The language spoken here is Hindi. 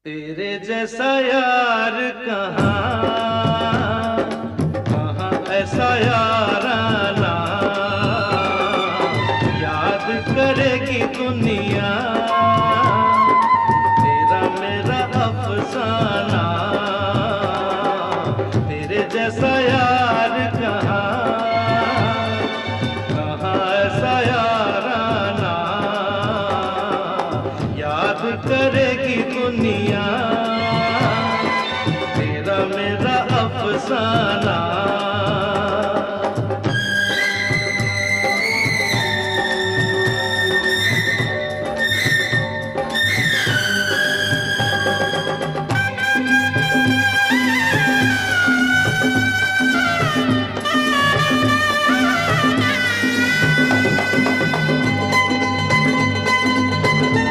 तेरे जैसा यार कहाँ कहाँ ऐसा याराना याद करेगी दुनिया तेरा मेरा अफसाना। तेरे जैसा यार कहाँ कहाँ ऐसा याराना याद करेगी दुनिया तेरा मेरा अफसाना।